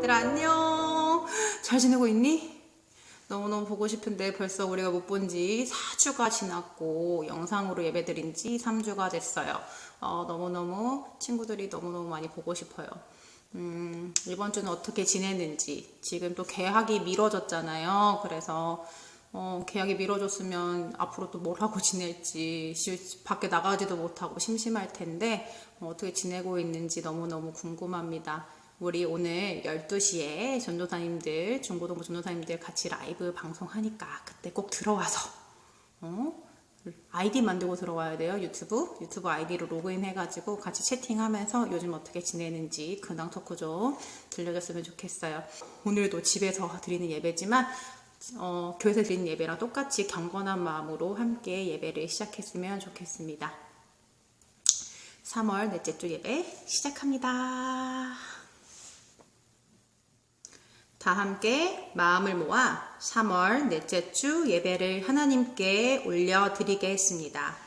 얘들아 안녕. 잘 지내고 있니? 너무너무 보고 싶은데 벌써 우리가 못 본 지 4주가 지났고 영상으로 예배드린 지 3주가 됐어요. 너무너무 친구들이 너무너무 많이 보고 싶어요. 이번 주는 어떻게 지냈는지. 지금 또 개학이 미뤄졌잖아요. 그래서 계약이 미뤄졌으면 앞으로 또 뭘 하고 지낼지, 밖에 나가지도 못하고 심심할 텐데 어떻게 지내고 있는지 너무너무 궁금합니다. 우리 오늘 12시에 전도사님들, 중고등부 전도사님들 같이 라이브 방송하니까 그때 꼭 들어와서 아이디 만들고 들어와야 돼요. 유튜브 아이디로 로그인 해가지고 같이 채팅하면서 요즘 어떻게 지내는지 근황 토크 좀 들려줬으면 좋겠어요. 오늘도 집에서 드리는 예배지만 교회에서 드리는 예배랑 똑같이 경건한 마음으로 함께 예배를 시작했으면 좋겠습니다. 3월 넷째 주 예배 시작합니다. 다 함께 마음을 모아 3월 넷째 주 예배를 하나님께 올려드리겠습니다.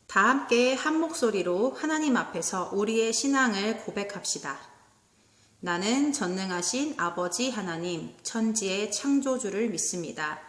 다 함께 한 목소리로 하나님 앞에서 우리의 신앙을 고백합시다. 나는 전능하신 아버지 하나님, 천지의 창조주를 믿습니다.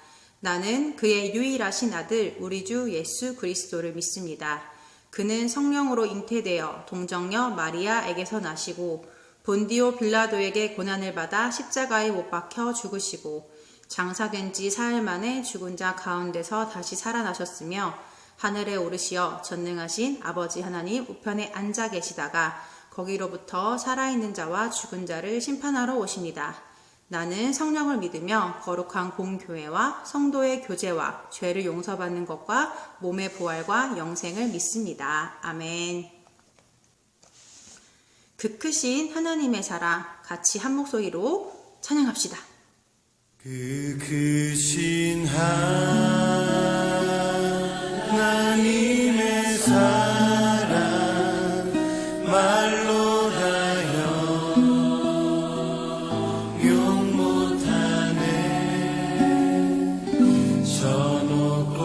나는 그의 유일하신 아들 우리 주 예수 그리스도를 믿습니다. 그는 성령으로 잉태되어 동정녀 마리아에게서 나시고 본디오 빌라도에게 고난을 받아 십자가에 못 박혀 죽으시고 장사된 지 사흘 만에 죽은 자 가운데서 다시 살아나셨으며 하늘에 오르시어 전능하신 아버지 하나님 우편에 앉아 계시다가 거기로부터 살아있는 자와 죽은 자를 심판하러 오십니다. 나는 성령을 믿으며 거룩한 공교회와 성도의 교제와 죄를 용서받는 것과 몸의 부활과 영생을 믿습니다. 아멘. 그 크신 하나님의 사랑 같이 한 목소리로 찬양합시다. 그 크신 하나님의 사랑 말로 하여 용 못하네. 저 높고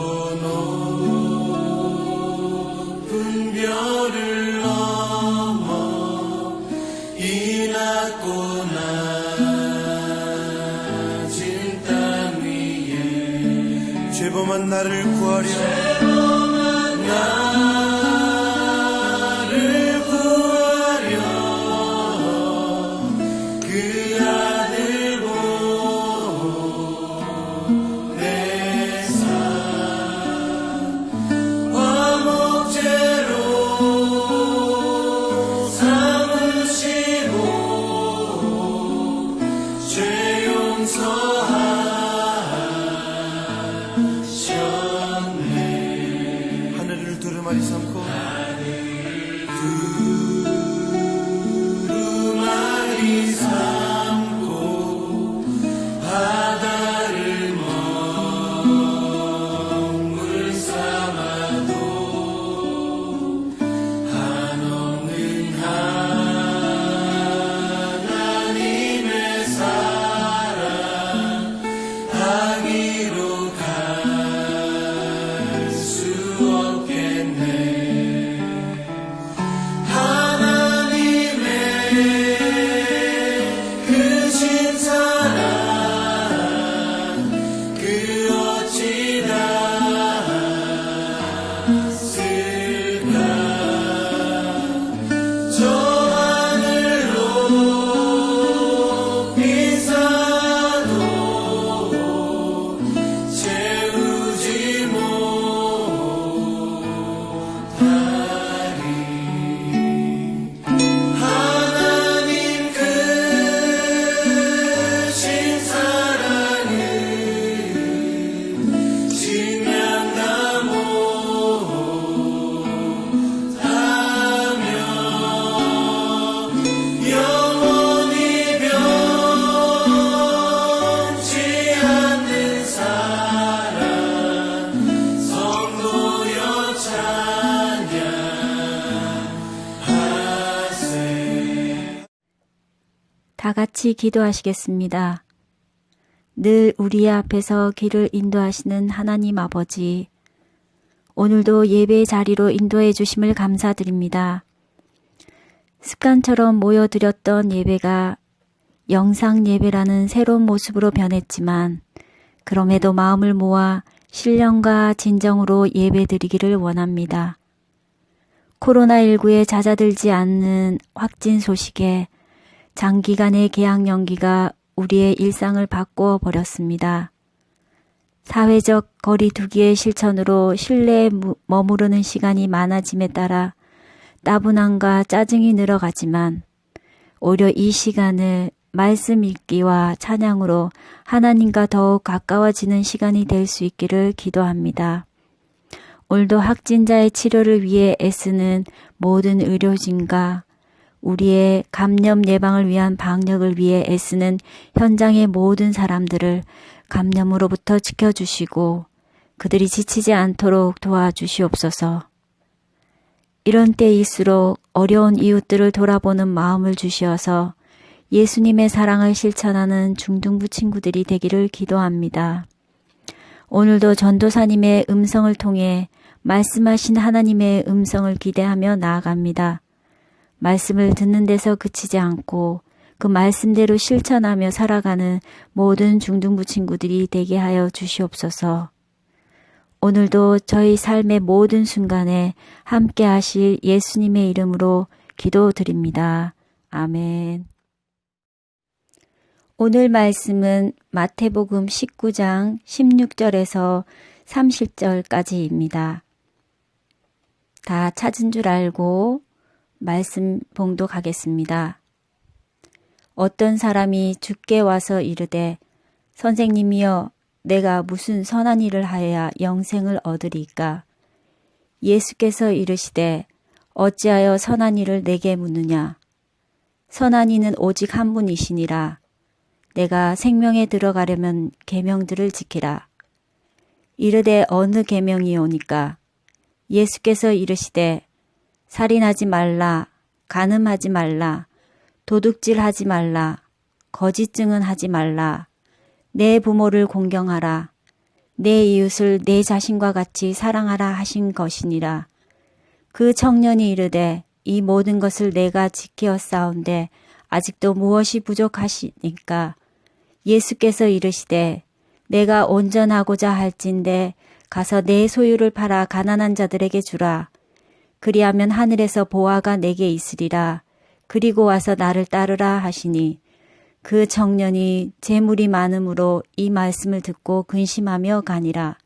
높은 별을 넘어 이 낮고 낮은 땅 위에 죄범한 나를 구하려 그 아들 보내사 화목제로 삼으시고 죄 용서하셨네. 다 같이 기도하시겠습니다. 늘 우리 앞에서 길을 인도하시는 하나님 아버지, 오늘도 예배의 자리로 인도해 주심을 감사드립니다. 습관처럼 모여드렸던 예배가 영상 예배라는 새로운 모습으로 변했지만 그럼에도 마음을 모아 신령과 진정으로 예배드리기를 원합니다. 코로나19에 잦아들지 않는 확진 소식에 장기간의 개학 연기가 우리의 일상을 바꾸어 버렸습니다. 사회적 거리 두기의 실천으로 실내에 머무르는 시간이 많아짐에 따라 따분함과 짜증이 늘어가지만 오히려 이 시간을 말씀 읽기와 찬양으로 하나님과 더욱 가까워지는 시간이 될 수 있기를 기도합니다. 오늘도 확진자의 치료를 위해 애쓰는 모든 의료진과 우리의 감염 예방을 위한 방역을 위해 애쓰는 현장의 모든 사람들을 감염으로부터 지켜주시고 그들이 지치지 않도록 도와주시옵소서. 이런 때일수록 어려운 이웃들을 돌아보는 마음을 주시어서 예수님의 사랑을 실천하는 중등부 친구들이 되기를 기도합니다. 오늘도 전도사님의 음성을 통해 말씀하신 하나님의 음성을 기대하며 나아갑니다. 말씀을 듣는 데서 그치지 않고 그 말씀대로 실천하며 살아가는 모든 중등부 친구들이 되게 하여 주시옵소서. 오늘도 저희 삶의 모든 순간에 함께 하실 예수님의 이름으로 기도드립니다. 아멘. 오늘 말씀은 마태복음 19장 16절에서 30절까지입니다. 다 찾은 줄 알고 말씀 봉독하겠습니다. 어떤 사람이 주께 와서 이르되 선생님이여 내가 무슨 선한 일을 하여야 영생을 얻으리까? 예수께서 이르시되 어찌하여 선한 일을 내게 묻느냐? 선한 이는 오직 한 분이시니라. 내가 생명에 들어가려면 계명들을 지키라. 이르되 어느 계명이오니까? 예수께서 이르시되 살인하지 말라, 간음하지 말라, 도둑질하지 말라, 거짓 증언하지 말라, 내 부모를 공경하라, 내 이웃을 내 자신과 같이 사랑하라 하신 것이니라. 그 청년이 이르되 이 모든 것을 내가 지키었사온데 아직도 무엇이 부족하시니까? 예수께서 이르시되 내가 온전하고자 할진대 가서 내 소유를 팔아 가난한 자들에게 주라. 그리하면 하늘에서 보화가 내게 있으리라. 그리고 와서 나를 따르라 하시니 그 청년이 재물이 많음으로 이 말씀을 듣고 근심하며 가니라.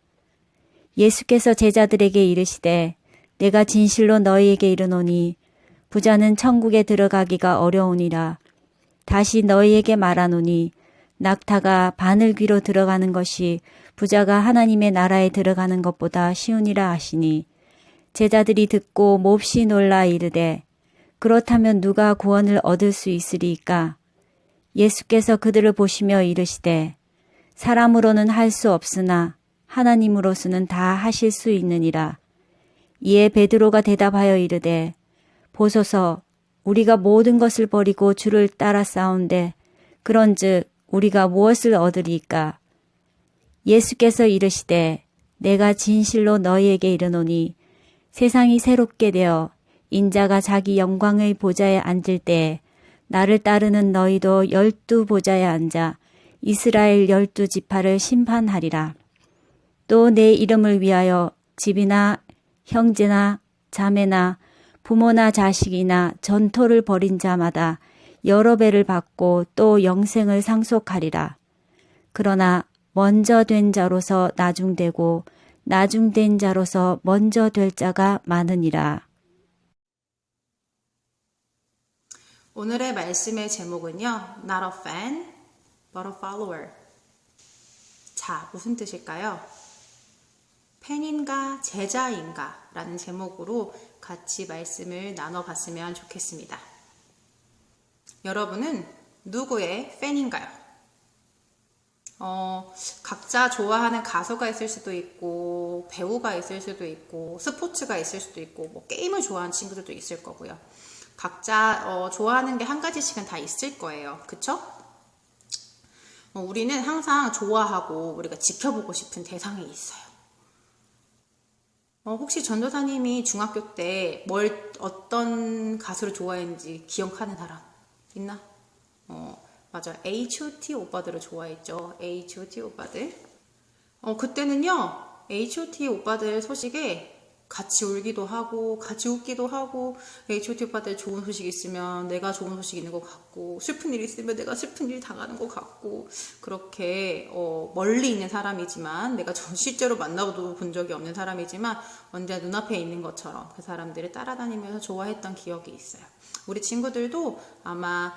예수께서 제자들에게 이르시되 내가 진실로 너희에게 이르노니 부자는 천국에 들어가기가 어려우니라. 다시 너희에게 말하노니 낙타가 바늘귀로 들어가는 것이 부자가 하나님의 나라에 들어가는 것보다 쉬우니라 하시니 제자들이 듣고 몹시 놀라 이르되 그렇다면 누가 구원을 얻을 수 있으리까? 예수께서 그들을 보시며 이르시되 사람으로는 할 수 없으나 하나님으로서는 다 하실 수 있느니라. 이에 베드로가 대답하여 이르되 보소서 우리가 모든 것을 버리고 주를 따라 싸운데 그런즉 우리가 무엇을 얻으리까? 예수께서 이르시되 내가 진실로 너희에게 이르노니 세상이 새롭게 되어 인자가 자기 영광의 보좌에 앉을 때에 나를 따르는 너희도 12 보좌에 앉아 이스라엘 12지파를 심판하리라. 또 내 이름을 위하여 집이나 형제나 자매나 부모나 자식이나 전토를 벌인 자마다 여러 배를 받고 또 영생을 상속하리라. 그러나 먼저 된 자로서 나중되고 나중된 자로서 먼저 될 자가 많으니라. 오늘의 말씀의 제목은요. Not a fan, but a follower. 자, 무슨 뜻일까요? 팬인가 제자인가 라는 제목으로 같이 말씀을 나눠봤으면 좋겠습니다. 여러분은 누구의 팬인가요? 각자 좋아하는 가수가 있을 수도 있고 배우가 있을 수도 있고 스포츠가 있을 수도 있고 뭐 게임을 좋아하는 친구들도 있을 거고요. 각자 좋아하는 게 한 가지씩은 다 있을 거예요. 그쵸? 우리는 항상 좋아하고 우리가 지켜보고 싶은 대상이 있어요. 혹시 전도사님이 중학교 때 어떤 가수를 좋아했는지 기억하는 사람 있나? 맞아. H.O.T 오빠들을 좋아했죠. H.O.T 오빠들. 그때는요, H.O.T 오빠들 소식에 같이 울기도 하고, 같이 웃기도 하고, H.O.T 오빠들 좋은 소식 있으면 내가 좋은 소식 있는 것 같고, 슬픈 일 있으면 내가 슬픈 일 당하는 것 같고, 그렇게, 멀리 있는 사람이지만, 내가 실제로 만나도 본 적이 없는 사람이지만, 언제나 눈앞에 있는 것처럼 그 사람들을 따라다니면서 좋아했던 기억이 있어요. 우리 친구들도 아마,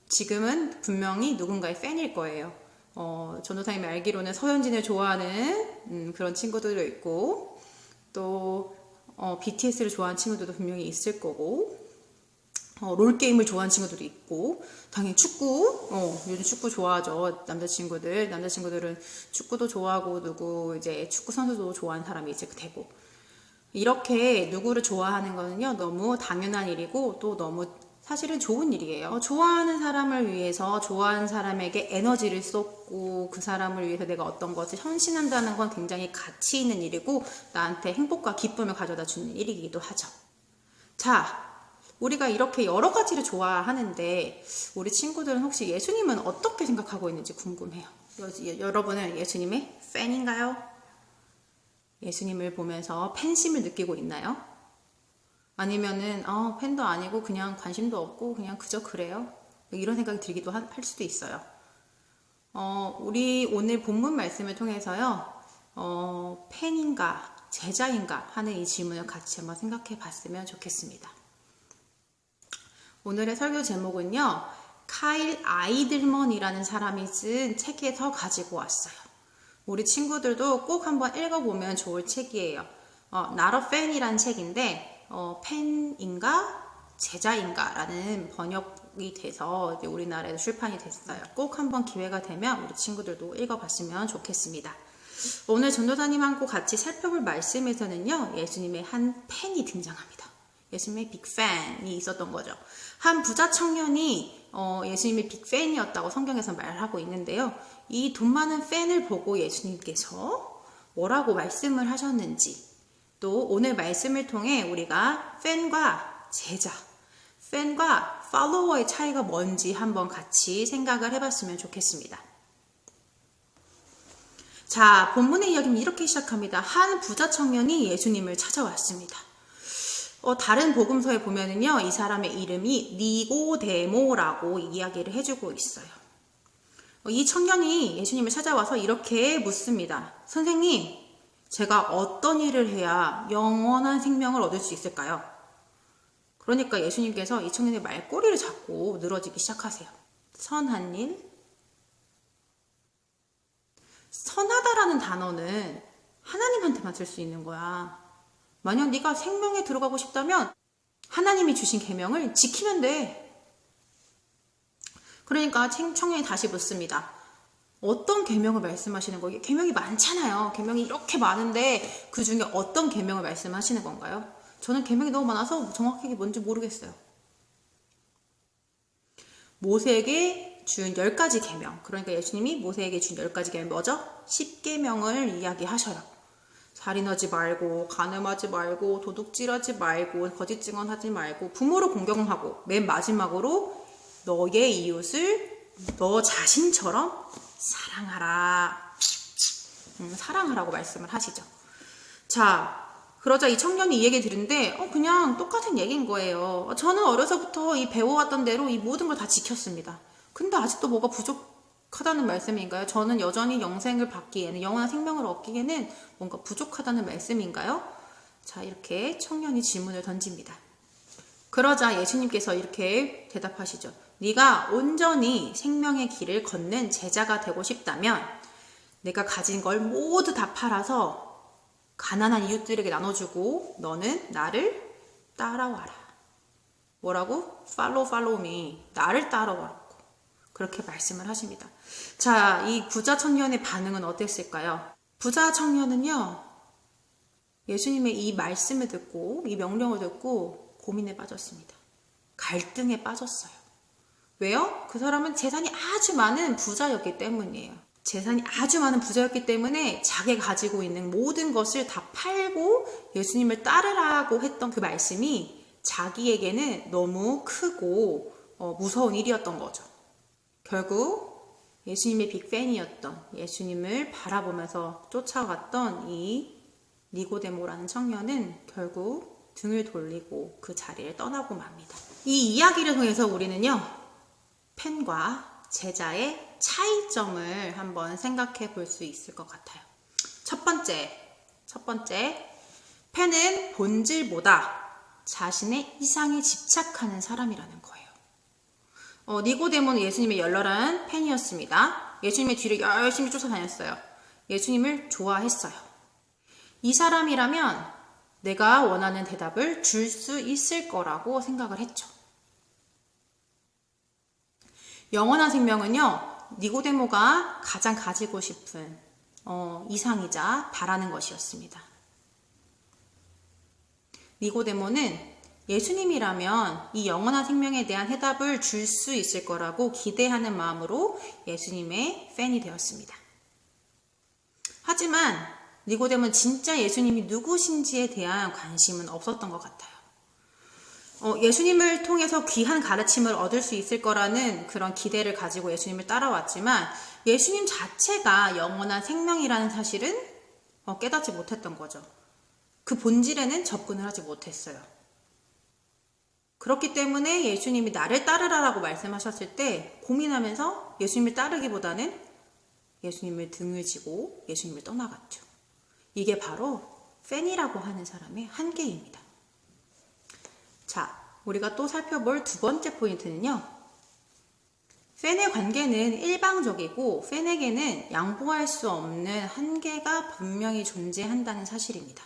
지금은 분명히 누군가의 팬일 거예요. 전도사님이 알기로는 서현진을 좋아하는 그런 친구들도 있고, 또 BTS를 좋아하는 친구들도 분명히 있을 거고, 롤게임을 좋아하는 친구들도 있고, 당연히 축구, 요즘 축구 좋아하죠. 남자친구들은 축구도 좋아하고, 이제 축구 선수도 좋아하는 사람이 이제 되고, 이렇게 누구를 좋아하는 거는요, 너무 당연한 일이고, 또 너무 사실은 좋은 일이에요. 좋아하는 사람을 위해서 좋아하는 사람에게 에너지를 쏟고 그 사람을 위해서 내가 어떤 것을 헌신한다는 건 굉장히 가치 있는 일이고 나한테 행복과 기쁨을 가져다 주는 일이기도 하죠. 자, 우리가 이렇게 여러 가지를 좋아하는데 우리 친구들은 혹시 예수님은 어떻게 생각하고 있는지 궁금해요. 여러분은 예수님의 팬인가요? 예수님을 보면서 팬심을 느끼고 있나요? 아니면은 팬도 아니고 그냥 관심도 없고 그냥 그저 그래요? 이런 생각이 들기도 할 수도 있어요. 우리 오늘 본문 말씀을 통해서요. 팬인가 제자인가 하는 이 질문을 같이 한번 생각해 봤으면 좋겠습니다. 오늘의 설교 제목은요. 카일 아이들먼이라는 사람이 쓴 책에서 가지고 왔어요. 우리 친구들도 꼭 한번 읽어보면 좋을 책이에요. Not a Fan이라는 책인데 팬인가 제자인가 라는 번역이 돼서 이제 우리나라에서 출판이 됐어요. 꼭 한번 기회가 되면 우리 친구들도 읽어봤으면 좋겠습니다. 오늘 전도사님하고 같이 살펴볼 말씀에서는요. 예수님의 한 팬이 등장합니다. 예수님의 빅팬이 있었던 거죠. 한 부자 청년이 예수님의 빅팬이었다고 성경에서 말하고 있는데요. 이 돈 많은 팬을 보고 예수님께서 뭐라고 말씀을 하셨는지 또 오늘 말씀을 통해 우리가 팬과 제자, 팬과 팔로워의 차이가 뭔지 한번 같이 생각을 해봤으면 좋겠습니다. 자, 본문의 이야기는 이렇게 시작합니다. 한 부자 청년이 예수님을 찾아왔습니다. 다른 복음서에 보면은요, 이 사람의 이름이 니고데모라고 이야기를 해주고 있어요. 이 청년이 예수님을 찾아와서 이렇게 묻습니다. 선생님, 제가 어떤 일을 해야 영원한 생명을 얻을 수 있을까요? 그러니까 예수님께서 이 청년의 말꼬리를 잡고 늘어지기 시작하세요. 선한 일? 선하다라는 단어는 하나님한테만 쓸 수 있는 거야. 만약 네가 생명에 들어가고 싶다면 하나님이 주신 계명을 지키면 돼. 그러니까 청년이 다시 묻습니다. 어떤 계명을 말씀하시는 거예요? 계명이 많잖아요. 계명이 이렇게 많은데 그 중에 어떤 계명을 말씀하시는 건가요? 저는 계명이 너무 많아서 정확하게 뭔지 모르겠어요. 모세에게 준 10가지 계명. 그러니까 예수님이 모세에게 준 10가지 계명 뭐죠? 10계명을 이야기하셔요. 살인하지 말고, 간음하지 말고, 도둑질하지 말고, 거짓 증언하지 말고, 부모를 공경하고, 맨 마지막으로 너의 이웃을 너 자신처럼 사랑하라. 사랑하라고 말씀을 하시죠. 자, 그러자 이 청년이 이 얘기 들은데 그냥 똑같은 얘기인 거예요. 저는 어려서부터 이 배워왔던 대로 이 모든 걸 다 지켰습니다. 근데 아직도 뭐가 부족하다는 말씀인가요? 저는 여전히 영생을 받기에는, 영원한 생명을 얻기에는 뭔가 부족하다는 말씀인가요? 자, 이렇게 청년이 질문을 던집니다. 그러자 예수님께서 이렇게 대답하시죠. 네가 온전히 생명의 길을 걷는 제자가 되고 싶다면 내가 가진 걸 모두 다 팔아서 가난한 이웃들에게 나눠주고 너는 나를 따라와라. 뭐라고? Follow me. 나를 따라와라고. 그렇게 말씀을 하십니다. 자, 이 부자 청년의 반응은 어땠을까요? 부자 청년은요. 예수님의 이 말씀을 듣고 이 명령을 듣고 고민에 빠졌습니다. 갈등에 빠졌어요. 왜요? 그 사람은 재산이 아주 많은 부자였기 때문이에요. 재산이 아주 많은 부자였기 때문에 자기가 가지고 있는 모든 것을 다 팔고 예수님을 따르라고 했던 그 말씀이 자기에게는 너무 크고 무서운 일이었던 거죠. 결국 예수님의 빅팬이었던, 예수님을 바라보면서 쫓아갔던 이 니고데모라는 청년은 결국 등을 돌리고 그 자리를 떠나고 맙니다. 이 이야기를 통해서 우리는요, 팬과 제자의 차이점을 한번 생각해 볼 수 있을 것 같아요. 첫 번째, 팬은 본질보다 자신의 이상에 집착하는 사람이라는 거예요. 니고데모는 예수님의 열렬한 팬이었습니다. 예수님의 뒤를 열심히 쫓아다녔어요. 예수님을 좋아했어요. 이 사람이라면 내가 원하는 대답을 줄 수 있을 거라고 생각을 했죠. 영원한 생명은요, 니고데모가 가장 가지고 싶은 이상이자 바라는 것이었습니다. 니고데모는 예수님이라면 이 영원한 생명에 대한 해답을 줄 수 있을 거라고 기대하는 마음으로 예수님의 팬이 되었습니다. 하지만 니고데모는 진짜 예수님이 누구신지에 대한 관심은 없었던 것 같아요. 예수님을 통해서 귀한 가르침을 얻을 수 있을 거라는 그런 기대를 가지고 예수님을 따라왔지만 예수님 자체가 영원한 생명이라는 사실은 깨닫지 못했던 거죠. 그 본질에는 접근을 하지 못했어요. 그렇기 때문에 예수님이 나를 따르라라고 말씀하셨을 때 고민하면서 예수님을 따르기보다는 예수님을 등을 지고 예수님을 떠나갔죠. 이게 바로 팬이라고 하는 사람의 한계입니다. 자, 우리가 또 살펴볼 두 번째 포인트는요. 팬의 관계는 일방적이고 팬에게는 양보할 수 없는 한계가 분명히 존재한다는 사실입니다.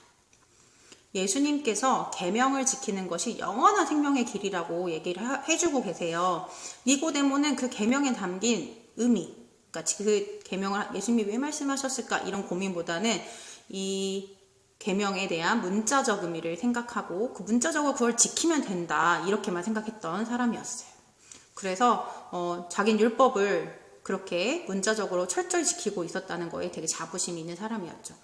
예수님께서 계명을 지키는 것이 영원한 생명의 길이라고 얘기를 해주고 계세요. 니고데모는 그 계명에 담긴 의미, 그러니까 그 계명을 예수님이 왜 말씀하셨을까 이런 고민보다는 이 계명에 대한 문자적 의미를 생각하고 그 문자적으로 그걸 지키면 된다 이렇게만 생각했던 사람이었어요. 그래서 자기는 율법을 그렇게 문자적으로 철저히 지키고 있었다는 거에 되게 자부심이 있는 사람이었죠.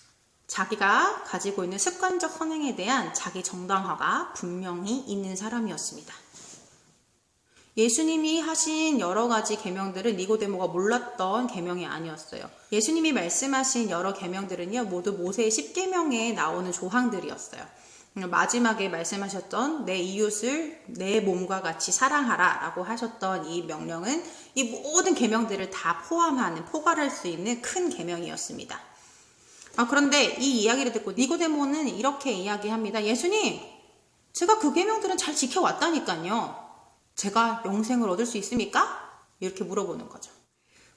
자기가 가지고 있는 습관적 선행에 대한 자기 정당화가 분명히 있는 사람이었습니다. 예수님이 하신 여러 가지 계명들은 니고데모가 몰랐던 계명이 아니었어요. 예수님이 말씀하신 여러 계명들은요, 모두 모세의 10계명에 나오는 조항들이었어요. 마지막에 말씀하셨던 내 이웃을 내 몸과 같이 사랑하라 라고 하셨던 이 명령은 이 모든 계명들을 다 포괄할 수 있는 큰 계명이었습니다. 그런데 이 이야기를 듣고 니고데모는 이렇게 이야기합니다. 예수님, 제가 그 계명들은 잘 지켜왔다니까요. 제가 영생을 얻을 수 있습니까? 이렇게 물어보는 거죠.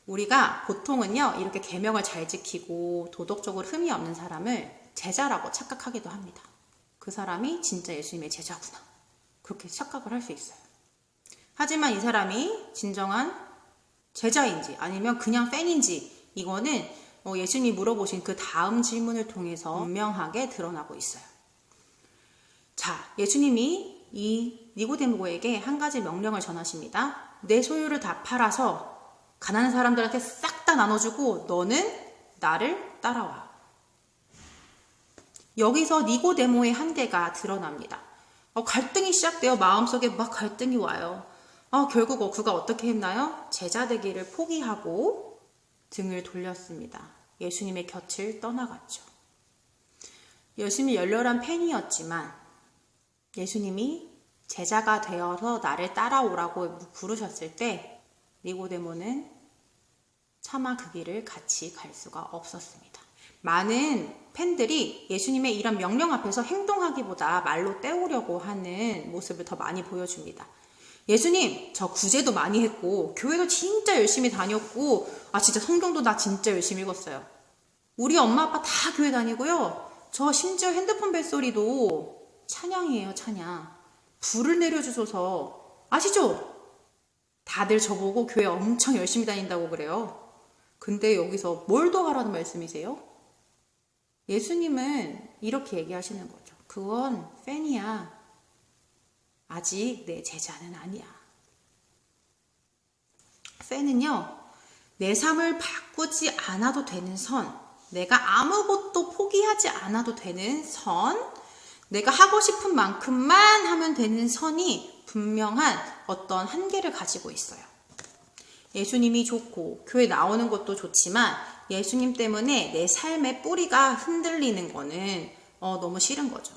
우리가 보통은요, 이렇게 계명을 잘 지키고 도덕적으로 흠이 없는 사람을 제자라고 착각하기도 합니다. 그 사람이 진짜 예수님의 제자구나. 그렇게 착각을 할 수 있어요. 하지만 이 사람이 진정한 제자인지 아니면 그냥 팬인지 이거는 예수님이 물어보신 그 다음 질문을 통해서 분명하게 드러나고 있어요. 자, 예수님이 이 니고데모에게 한 가지 명령을 전하십니다. 내 소유를 다 팔아서 가난한 사람들한테 싹 다 나눠주고 너는 나를 따라와. 여기서 니고데모의 한계가 드러납니다. 갈등이 시작되어 마음속에 막 갈등이 와요. 결국 그가 어떻게 했나요? 제자 되기를 포기하고 등을 돌렸습니다. 예수님의 곁을 떠나갔죠. 예수님이 열렬한 팬이었지만 예수님이 제자가 되어서 나를 따라오라고 부르셨을 때 니고데모는 차마 그 길을 같이 갈 수가 없었습니다. 많은 팬들이 예수님의 이런 명령 앞에서 행동하기보다 말로 때우려고 하는 모습을 더 많이 보여줍니다. 예수님, 저 구제도 많이 했고 교회도 진짜 열심히 다녔고 진짜 성경도 나 진짜 열심히 읽었어요. 우리 엄마 아빠 다 교회 다니고요. 저 심지어 핸드폰 벨소리도 찬양이에요, 찬양. 불을 내려주셔서 아시죠? 다들 저보고 교회 엄청 열심히 다닌다고 그래요. 근데 여기서 뭘 더 하라는 말씀이세요? 예수님은 이렇게 얘기하시는 거죠. 그건 팬이야. 아직 내 제자는 아니야. 팬은요, 내 삶을 바꾸지 않아도 되는 선, 내가 아무것도 포기하지 않아도 되는 선, 내가 하고 싶은 만큼만 하면 되는 선이 분명한 어떤 한계를 가지고 있어요. 예수님이 좋고 교회 나오는 것도 좋지만 예수님 때문에 내 삶의 뿌리가 흔들리는 거는 너무 싫은 거죠.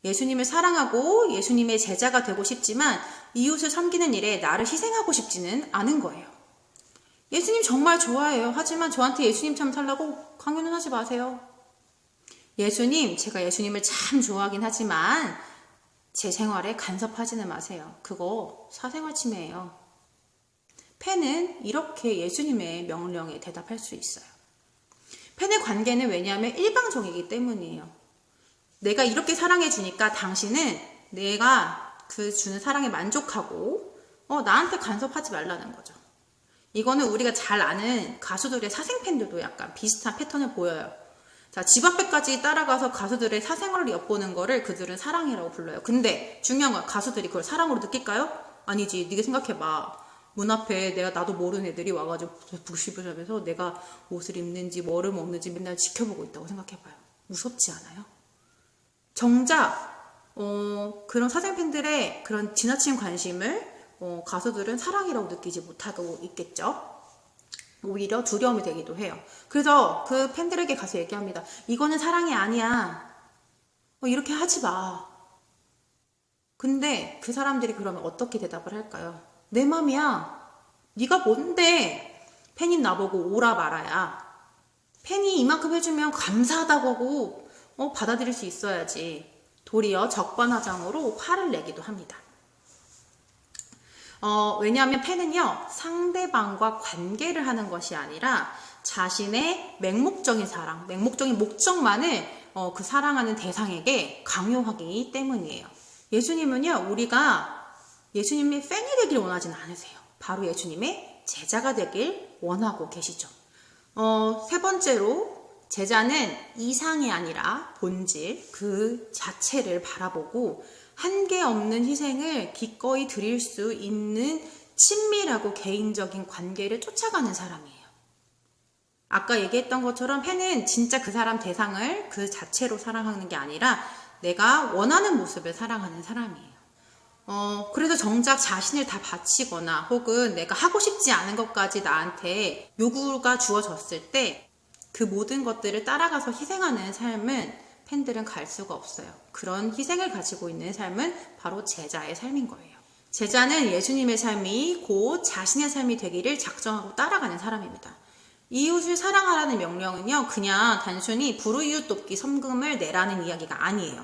예수님을 사랑하고 예수님의 제자가 되고 싶지만 이웃을 섬기는 일에 나를 희생하고 싶지는 않은 거예요. 예수님 정말 좋아해요. 하지만 저한테 예수님처럼 살라고 강요는 하지 마세요. 제가 예수님을 참 좋아하긴 하지만 제 생활에 간섭하지는 마세요. 그거 사생활 침해예요. 팬은 이렇게 예수님의 명령에 대답할 수 있어요. 팬의 관계는 왜냐하면 일방적이기 때문이에요. 내가 이렇게 사랑해 주니까 당신은 내가 그 주는 사랑에 만족하고 나한테 간섭하지 말라는 거죠. 이거는 우리가 잘 아는 가수들의 사생팬들도 약간 비슷한 패턴을 보여요. 자, 집 앞에까지 따라가서 가수들의 사생활을 엿보는 거를 그들은 사랑이라고 불러요. 근데 중요한 건 가수들이 그걸 사랑으로 느낄까요? 아니지. 네가 생각해봐. 문 앞에 나도 모르는 애들이 와가지고 부시부시하면서 내가 옷을 입는지 뭐를 먹는지 맨날 지켜보고 있다고 생각해봐요. 무섭지 않아요? 정작 그런 사생팬들의 그런 지나친 관심을 가수들은 사랑이라고 느끼지 못하고 있겠죠. 오히려 두려움이 되기도 해요. 그래서 그 팬들에게 가서 얘기합니다. 이거는 사랑이 아니야. 이렇게 하지 마. 근데 그 사람들이 그러면 어떻게 대답을 할까요? 내 맘이야. 네가 뭔데 팬인 나보고 오라 말아야. 팬이 이만큼 해주면 감사하다고 하고 받아들일 수 있어야지. 도리어 적반하장으로 화를 내기도 합니다. 왜냐하면 팬은요, 상대방과 관계를 하는 것이 아니라 자신의 맹목적인 사랑, 맹목적인 목적만을 그 사랑하는 대상에게 강요하기 때문이에요. 예수님은요, 우리가 예수님의 팬이 되길 원하지는 않으세요. 바로 예수님의 제자가 되길 원하고 계시죠. 세 번째로, 제자는 이상이 아니라 본질, 그 자체를 바라보고 한계 없는 희생을 기꺼이 드릴 수 있는 친밀하고 개인적인 관계를 쫓아가는 사람이에요. 아까 얘기했던 것처럼 팬은 진짜 그 사람 대상을 그 자체로 사랑하는 게 아니라 내가 원하는 모습을 사랑하는 사람이에요. 그래서 정작 자신을 다 바치거나 혹은 내가 하고 싶지 않은 것까지 나한테 요구가 주어졌을 때 그 모든 것들을 따라가서 희생하는 삶은 팬들은 갈 수가 없어요. 그런 희생을 가지고 있는 삶은 바로 제자의 삶인 거예요. 제자는 예수님의 삶이 곧 자신의 삶이 되기를 작정하고 따라가는 사람입니다. 이웃을 사랑하라는 명령은요, 그냥 단순히 불우이웃 돕기 섬금을 내라는 이야기가 아니에요.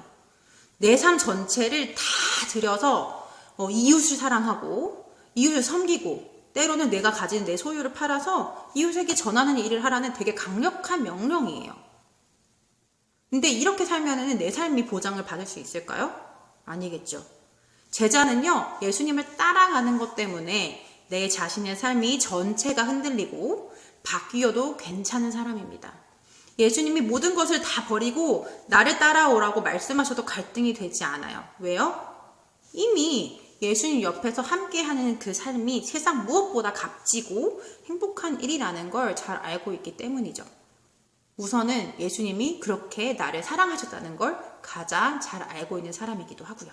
내 삶 전체를 다 들여서 이웃을 사랑하고 이웃을 섬기고 때로는 내가 가진 내 소유를 팔아서 이웃에게 전하는 일을 하라는 되게 강력한 명령이에요. 근데 이렇게 살면은 내 삶이 보장을 받을 수 있을까요? 아니겠죠. 제자는요, 예수님을 따라가는 것 때문에 내 자신의 삶이 전체가 흔들리고 바뀌어도 괜찮은 사람입니다. 예수님이 모든 것을 다 버리고 나를 따라오라고 말씀하셔도 갈등이 되지 않아요. 왜요? 이미 예수님 옆에서 함께하는 그 삶이 세상 무엇보다 값지고 행복한 일이라는 걸 잘 알고 있기 때문이죠. 우선은 예수님이 그렇게 나를 사랑하셨다는 걸 가장 잘 알고 있는 사람이기도 하고요.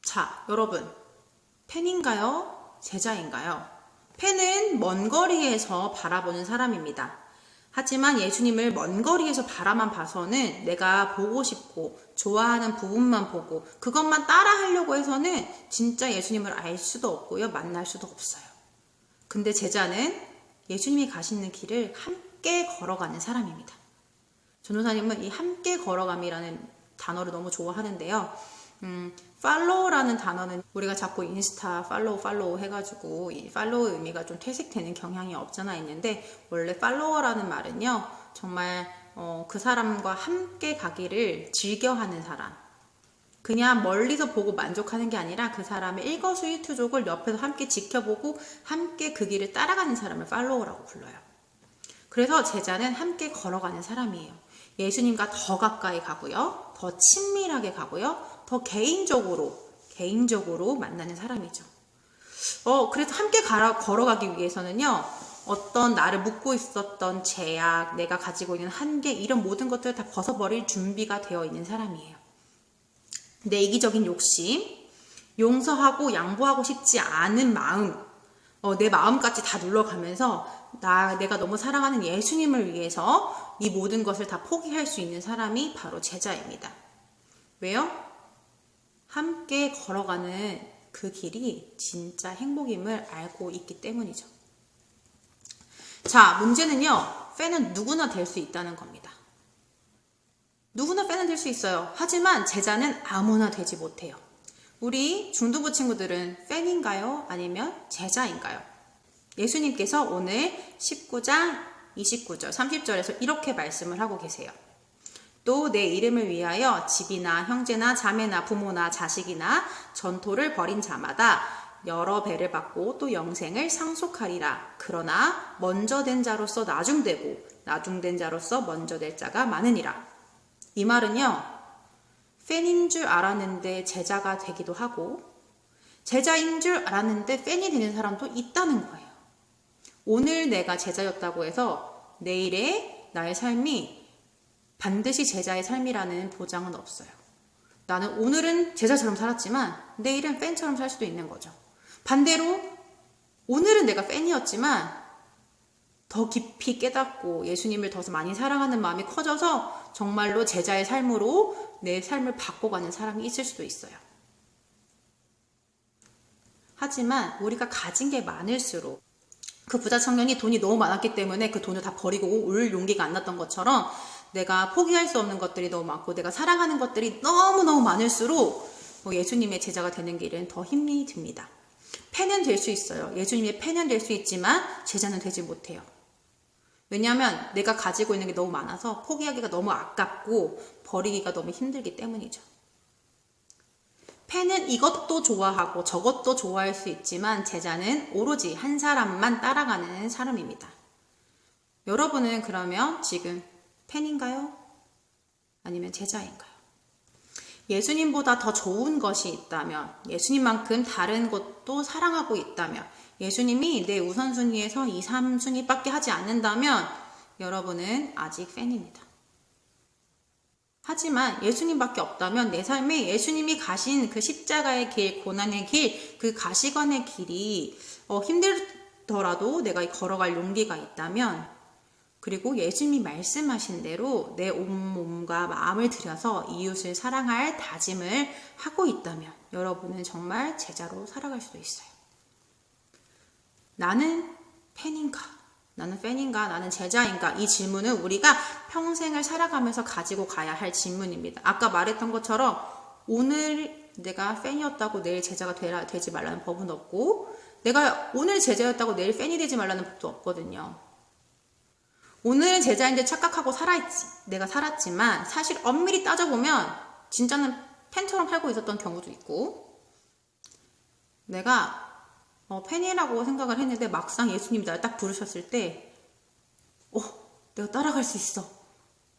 자, 여러분, 팬인가요? 제자인가요? 팬은 먼 거리에서 바라보는 사람입니다. 하지만 예수님을 먼 거리에서 바라만 봐서는 내가 보고 싶고 좋아하는 부분만 보고 그것만 따라 하려고 해서는 진짜 예수님을 알 수도 없고요, 만날 수도 없어요. 근데 제자는 예수님이 가시는 길을 함께 걸어가는 사람입니다. 전도사님은 이 함께 걸어감이라는 단어를 너무 좋아하는데요. 팔로우라는 단어는 우리가 자꾸 인스타 팔로우 해가지고 이 팔로우 의미가 좀 퇴색되는 경향이 없잖아 있는데, 원래 팔로워라는 말은요, 정말 그 사람과 함께 가기를 즐겨하는 사람, 그냥 멀리서 보고 만족하는 게 아니라 그 사람의 일거수일투족을 옆에서 함께 지켜보고 함께 그 길을 따라가는 사람을 팔로워라고 불러요. 그래서 제자는 함께 걸어가는 사람이에요. 예수님과 더 가까이 가고요, 더 친밀하게 가고요, 더 개인적으로 만나는 사람이죠. 그래서 함께 걸어가기 위해서는요, 어떤 나를 묶고 있었던 제약, 내가 가지고 있는 한계, 이런 모든 것들을 다 벗어버릴 준비가 되어 있는 사람이에요. 내 이기적인 욕심, 용서하고 양보하고 싶지 않은 마음, 내 마음까지 다 눌러가면서 내가 너무 사랑하는 예수님을 위해서 이 모든 것을 다 포기할 수 있는 사람이 바로 제자입니다. 왜요? 함께 걸어가는 그 길이 진짜 행복임을 알고 있기 때문이죠. 자, 문제는요, 팬은 누구나 될 수 있다는 겁니다. 누구나 팬은 될 수 있어요. 하지만 제자는 아무나 되지 못해요. 우리 중등부 친구들은 팬인가요? 아니면 제자인가요? 예수님께서 오늘 19장 29절, 30절에서 이렇게 말씀을 하고 계세요. 또 내 이름을 위하여 집이나 형제나 자매나 부모나 자식이나 전토를 벌인 자마다 여러 배를 받고 또 영생을 상속하리라. 그러나 먼저 된 자로서 나중되고 나중된 자로서 먼저 될 자가 많으니라. 이 말은요, 팬인 줄 알았는데 제자가 되기도 하고 제자인 줄 알았는데 팬이 되는 사람도 있다는 거예요. 오늘 내가 제자였다고 해서 내일의 나의 삶이 반드시 제자의 삶이라는 보장은 없어요. 나는 오늘은 제자처럼 살았지만 내일은 팬처럼 살 수도 있는 거죠. 반대로 오늘은 내가 팬이었지만 더 깊이 깨닫고 예수님을 더 많이 사랑하는 마음이 커져서 정말로 제자의 삶으로 내 삶을 바꿔가는 사람이 있을 수도 있어요. 하지만 우리가 가진 게 많을수록, 그 부자 청년이 돈이 너무 많았기 때문에 그 돈을 다 버리고 올 용기가 안 났던 것처럼 내가 포기할 수 없는 것들이 너무 많고 내가 사랑하는 것들이 너무너무 많을수록 예수님의 제자가 되는 길은 더 힘이 듭니다. 팬은 될 수 있어요. 예수님의 팬은 될 수 있지만 제자는 되지 못해요. 왜냐하면 내가 가지고 있는 게 너무 많아서 포기하기가 너무 아깝고 버리기가 너무 힘들기 때문이죠. 팬은 이것도 좋아하고 저것도 좋아할 수 있지만 제자는 오로지 한 사람만 따라가는 사람입니다. 여러분은 그러면 지금 팬인가요? 아니면 제자인가요? 예수님보다 더 좋은 것이 있다면, 예수님만큼 다른 것도 사랑하고 있다면, 예수님이 내 우선순위에서 2, 3순위밖에 하지 않는다면 여러분은 아직 팬입니다. 하지만 예수님밖에 없다면 내 삶에 예수님이 가신 그 십자가의 길, 고난의 길, 그 가시관의 길이 힘들더라도 내가 걸어갈 용기가 있다면, 그리고 예수님이 말씀하신 대로 내 온몸과 마음을 들여서 이웃을 사랑할 다짐을 하고 있다면 여러분은 정말 제자로 살아갈 수도 있어요. 나는 팬인가? 나는 팬인가? 나는 제자인가? 이 질문은 우리가 평생을 살아가면서 가지고 가야 할 질문입니다. 아까 말했던 것처럼 오늘 내가 팬이었다고 내일 제자가 되지 말라는 법은 없고, 내가 오늘 제자였다고 내일 팬이 되지 말라는 법도 없거든요. 오늘은 제자인데 착각하고 내가 살았지만 사실 엄밀히 따져보면 진짜는 팬처럼 살고 있었던 경우도 있고, 내가 팬이라고 생각을 했는데 막상 예수님이 나를 딱 부르셨을 때 내가 따라갈 수 있어,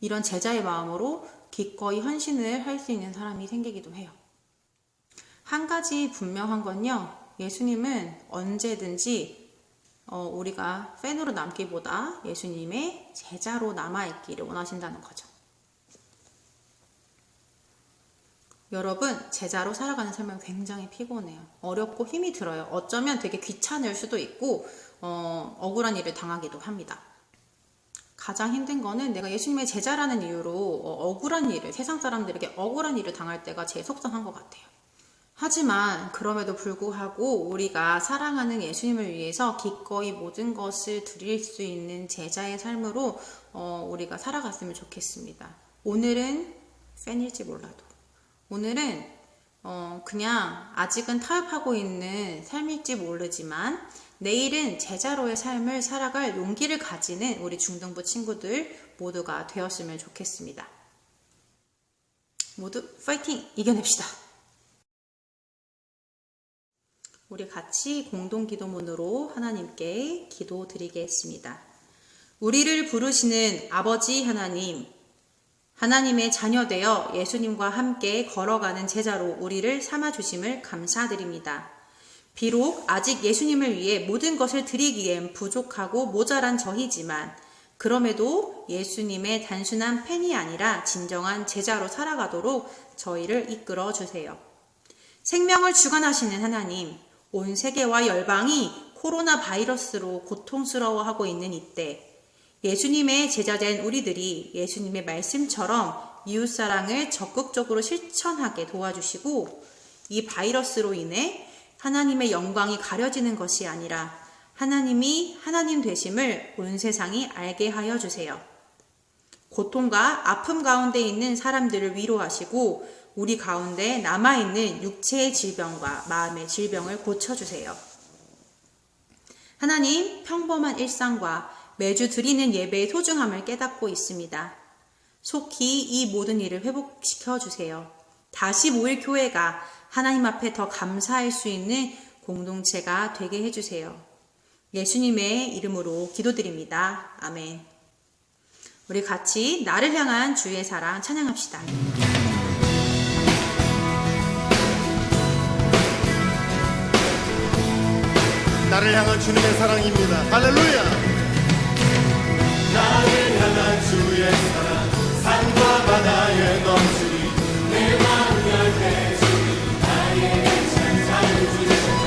이런 제자의 마음으로 기꺼이 헌신을 할 수 있는 사람이 생기기도 해요. 한 가지 분명한 건요, 예수님은 언제든지 우리가 팬으로 남기보다 예수님의 제자로 남아있기를 원하신다는 거죠. 여러분, 제자로 살아가는 삶은 굉장히 피곤해요. 어렵고 힘이 들어요. 어쩌면 되게 귀찮을 수도 있고 억울한 일을 당하기도 합니다. 가장 힘든 거는 내가 예수님의 제자라는 이유로 억울한 일을, 세상 사람들에게 억울한 일을 당할 때가 제일 속상한 것 같아요. 하지만 그럼에도 불구하고 우리가 사랑하는 예수님을 위해서 기꺼이 모든 것을 드릴 수 있는 제자의 삶으로 우리가 살아갔으면 좋겠습니다. 오늘은 팬일지 몰라도, 오늘은 그냥 아직은 타협하고 있는 삶일지 모르지만 내일은 제자로의 삶을 살아갈 용기를 가지는 우리 중등부 친구들 모두가 되었으면 좋겠습니다. 모두 파이팅! 이겨냅시다. 우리 같이 공동기도문으로 하나님께 기도드리겠습니다. 우리를 부르시는 아버지 하나님, 하나님의 자녀되어 예수님과 함께 걸어가는 제자로 우리를 삼아주심을 감사드립니다. 비록 아직 예수님을 위해 모든 것을 드리기엔 부족하고 모자란 저희지만 그럼에도 예수님의 단순한 팬이 아니라 진정한 제자로 살아가도록 저희를 이끌어 주세요. 생명을 주관하시는 하나님, 온 세계와 열방이 코로나 바이러스로 고통스러워하고 있는 이때 예수님의 제자된 우리들이 예수님의 말씀처럼 이웃사랑을 적극적으로 실천하게 도와주시고 이 바이러스로 인해 하나님의 영광이 가려지는 것이 아니라 하나님이 하나님 되심을 온 세상이 알게 하여 주세요. 고통과 아픔 가운데 있는 사람들을 위로하시고 우리 가운데 남아있는 육체의 질병과 마음의 질병을 고쳐주세요. 하나님, 평범한 일상과 매주 드리는 예배의 소중함을 깨닫고 있습니다. 속히 이 모든 일을 회복시켜 주세요. 다시 모일 교회가 하나님 앞에 더 감사할 수 있는 공동체가 되게 해주세요. 예수님의 이름으로 기도드립니다. 아멘. 우리 같이 나를 향한 주의 사랑 찬양합시다. 나를 향한 주님의 사랑입니다. 할렐루야. 나를 향한 주의 사랑 산과 바다에 넘치니 내 마음 열매 주니 나에게 참 자유 주시네.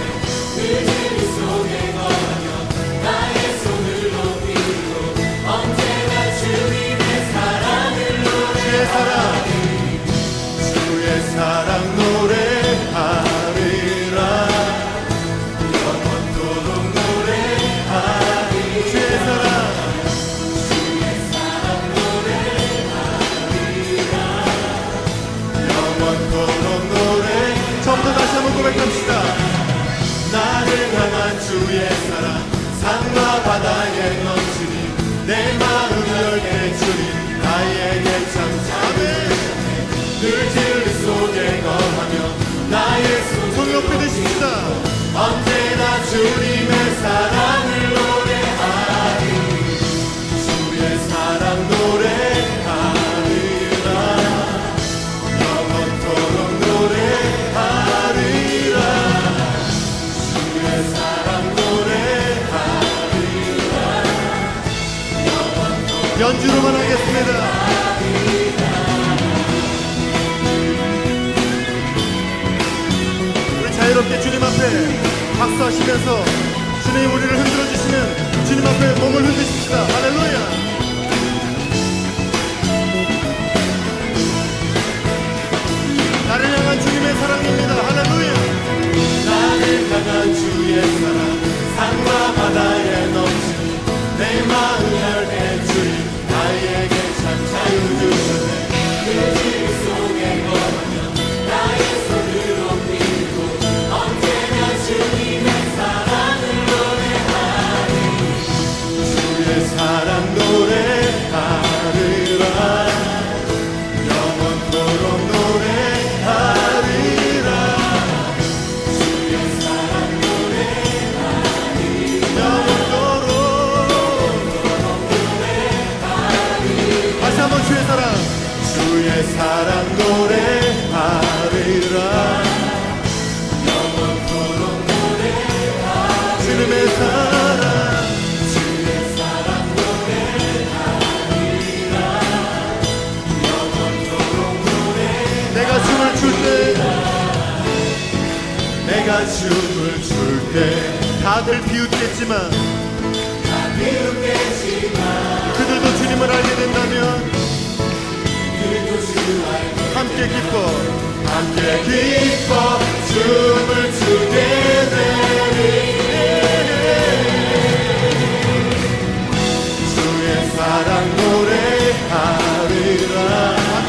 그 진리 속에 거하며 나의 손을 높이고 언제나 주님의 사랑을 노래하리. 주의 사랑 노래하리라. 영원토록 노래하리. 주의 사랑 처음부터 다시 한번 고백합시다. 나를 향한 주의 사랑 산과 바다에 넘치니 내 마음 열게 주님 나에게 참 자비하시네. 늘 진리 속에 거하며 나의 손을 높이 드십시다. 언제나 주님의 사랑을 노래하리. 주의 사랑 노래하리라. 영원토록 노래하리라. 주의 사랑 노래하리라. 연주로만 하겠습니다. 우리 자유롭게 주님 앞에 박수하시면서 주님 우리를 흔들어 주시는 주님 앞에 몸을 흔드십시다. 할렐루야. 나를 향한 주님의 사랑입니다. 할렐루야. 나를 향한 주의 사랑 산과 바다에 넘치니 내 마음 열게 주님 나에게 참 자유 주셨네. 그 길 속에 거하며 나의 손을 높이고 언제나 주님의 사랑을 노래하리. 주의 사랑 노래하리라. 영원토록 노래하리라. 주의 사랑 노래하리. 영원토록 노래하리. 다시 한번 주의 사랑. 주의 사랑 노래하리라. 영원토록 노래하리. 주님의 사랑. 주의 사랑 노래하리라. 영원토록 노래. 내가 춤을 출 때 내가 춤을 출 때 다들 비웃겠지만 비웃겠지만 그들도 주님을 알게 된다면 그도 주 알고 함께 기뻐. 함께 기뻐 춤을 추게 되리. 주의 사랑 노래하리라. 아멘.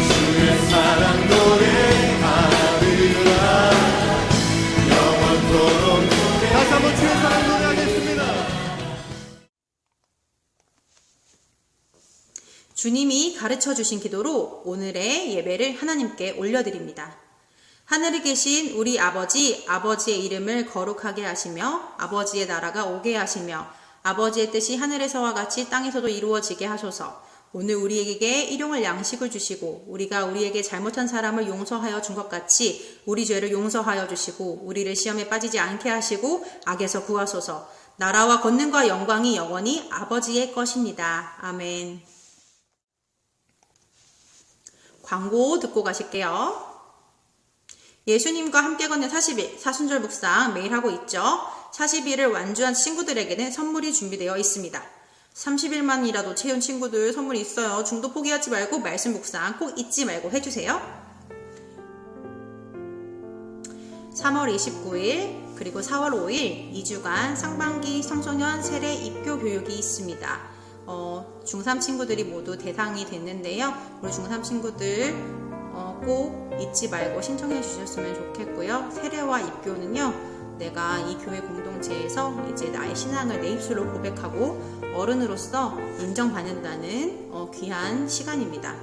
주의 사랑 노래하리라. 영원토록 다시 한번 주의 사랑 노래하겠습니다. 주님이 가르쳐 주신 기도로 오늘의 예배를 하나님께 올려드립니다. 하늘에 계신 우리 아버지, 아버지의 이름을 거룩하게 하시며 아버지의 나라가 오게 하시며 아버지의 뜻이 하늘에서와 같이 땅에서도 이루어지게 하소서. 오늘 우리에게 일용할 양식을 주시고 우리가 우리에게 잘못한 사람을 용서하여 준 것 같이 우리 죄를 용서하여 주시고 우리를 시험에 빠지지 않게 하시고 악에서 구하소서. 나라와 권능과 영광이 영원히 아버지의 것입니다. 아멘. 광고 듣고 가실게요. 예수님과 함께 걷는 40일 사순절 묵상 매일 하고 있죠. 40일을 완주한 친구들에게는 선물이 준비되어 있습니다. 30일만이라도 채운 친구들 선물이 있어요. 중도 포기하지 말고 말씀 묵상 꼭 잊지 말고 해주세요. 3월 29일 그리고 4월 5일 2주간 상반기 청소년 세례 입교 교육이 있습니다. 중3 친구들이 모두 대상이 됐는데요. 우리 중3 친구들 꼭 잊지 말고 신청해 주셨으면 좋겠고요. 세례와 입교는요. 내가 이 교회 공동체에서 이제 나의 신앙을 내 입술로 고백하고 어른으로서 인정받는다는 귀한 시간입니다.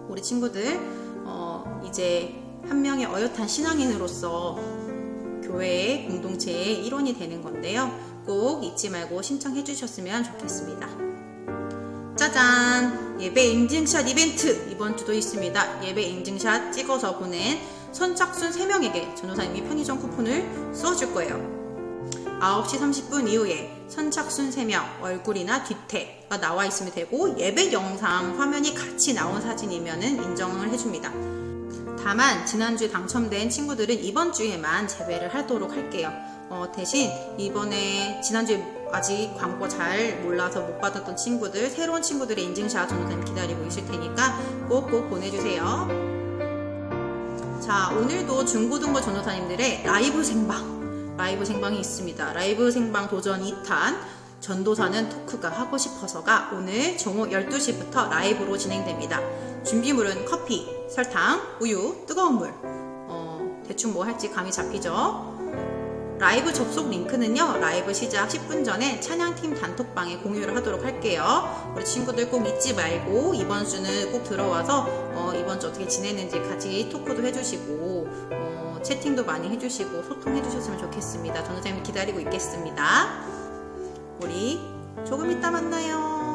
우리 친구들 이제 한 명의 어엿한 신앙인으로서 교회의 공동체의 일원이 되는 건데요. 꼭 잊지 말고 신청해 주셨으면 좋겠습니다. 짜잔! 예배 인증샷 이벤트 이번 주도 있습니다. 예배 인증샷 찍어서 보낸 선착순 3명에게 전도사님이 편의점 쿠폰을 쏘아줄 거예요. 9시 30분 이후에 선착순 3명 얼굴이나 뒤태가 나와 있으면 되고 예배 영상 화면이 같이 나온 사진이면 인정을 해줍니다. 다만 지난주에 당첨된 친구들은 이번 주에만 재배를 하도록 할게요. 대신 이번에 지난주에 아직 광고 잘 몰라서 못 받았던 친구들, 새로운 친구들의 인증샷 전도사님 기다리고 있을 테니까 꼭꼭 보내주세요. 자, 오늘도 중고등부 전도사님들의 라이브 생방이 있습니다. 라이브 생방 도전 2탄 전도사는 토크가 하고 싶어서가 오늘 정오 12시부터 라이브로 진행됩니다. 준비물은 커피, 설탕, 우유, 뜨거운 물. 대충 뭐 할지 감이 잡히죠? 라이브 접속 링크는요. 라이브 시작 10분 전에 찬양팀 단톡방에 공유를 하도록 할게요. 우리 친구들 꼭 잊지 말고 이번 주는 꼭 들어와서 이번 주 어떻게 지냈는지 같이 토크도 해주시고 채팅도 많이 해주시고 소통해주셨으면 좋겠습니다. 전도사님이 기다리고 있겠습니다. 우리 조금 이따 만나요.